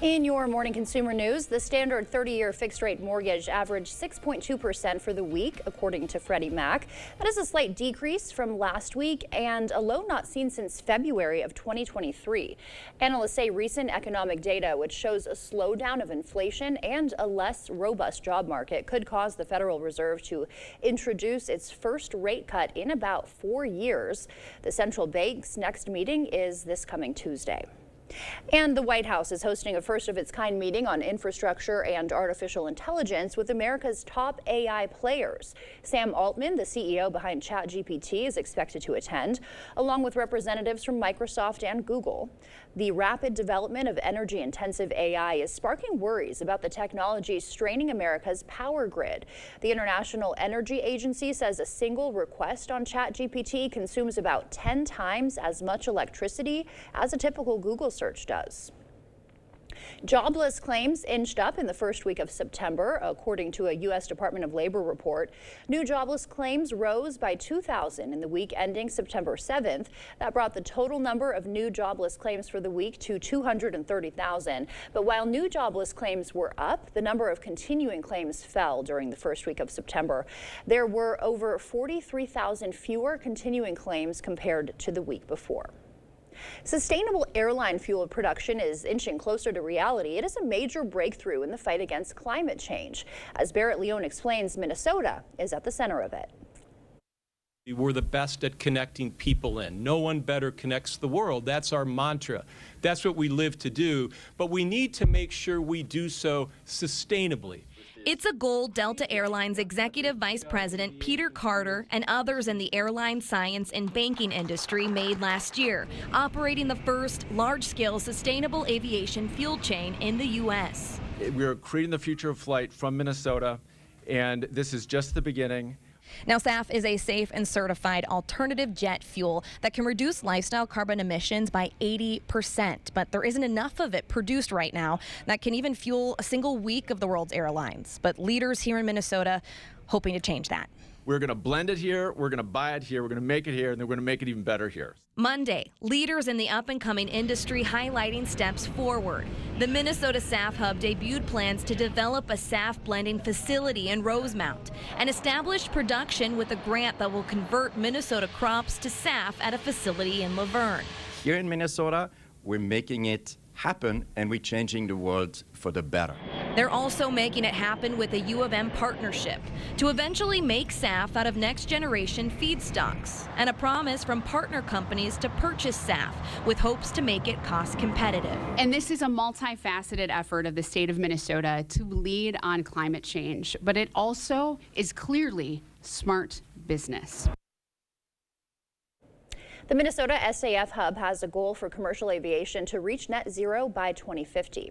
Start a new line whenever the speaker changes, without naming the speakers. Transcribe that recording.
In your morning consumer news, the standard 30-year fixed-rate mortgage averaged 6.2% for the week, according to Freddie Mac. That is a slight decrease from last week and a low not seen since February of 2023. Analysts say recent economic data, which shows a slowdown of inflation and a less robust job market, could cause the Federal Reserve to introduce its first rate cut in about 4 years. The central bank's next meeting is this coming Tuesday. And the White House is hosting a first-of-its-kind meeting on infrastructure and artificial intelligence with America's top AI players. Sam Altman, the CEO behind ChatGPT, is expected to attend, along with representatives from Microsoft and Google. The rapid development of energy-intensive AI is sparking worries about the technology straining America's power grid. The International Energy Agency says a single request on ChatGPT consumes about 10 times as much electricity as a typical Google search does. Jobless claims inched up in the first week of September, according to a U.S. Department of Labor report. New jobless claims rose by 2,000 in the week ending September 7th. That brought the total number of new jobless claims for the week to 230,000. But while new jobless claims were up, the number of continuing claims fell during the first week of September. There were over 43,000 fewer continuing claims compared to the week before. Sustainable airline fuel production is inching closer to reality. It is a major breakthrough in the fight against climate change. As Barrett Leone explains, Minnesota is at the center of it.
We're the best at connecting people in. No one better connects the world. That's our mantra. That's what we live to do. But we need to make sure we do so sustainably.
It's a goal Delta Airlines Executive Vice President Peter Carter and others in the airline science and banking industry made last year, operating the first large-scale sustainable aviation fuel chain in the U.S.
We're creating the future of flight from Minnesota, and this is just the beginning.
Now, SAF is a safe and certified alternative jet fuel that can reduce lifestyle carbon emissions by 80%. But there isn't enough of it produced right now that can even fuel a single week of the world's airlines. But leaders here in Minnesota hoping to change that.
We're going to blend it here, we're going to buy it here, we're going to make it here, and then we're going to make it even better here.
Monday, leaders in the up-and-coming industry highlighting steps forward. The Minnesota SAF Hub debuted plans to develop a SAF blending facility in Rosemount and established production with a grant that will convert Minnesota crops to SAF at a facility in Laverne.
Here in Minnesota, we're making it happen, and we're changing the world for the better.
They're also making it happen with a U of M partnership to eventually make SAF out of next-generation feedstocks, and a promise from partner companies to purchase SAF with hopes to make it cost competitive.
And this is a multifaceted effort of the state of Minnesota to lead on climate change, but it also is clearly smart business.
The Minnesota SAF Hub has a goal for commercial aviation to reach net zero by 2050.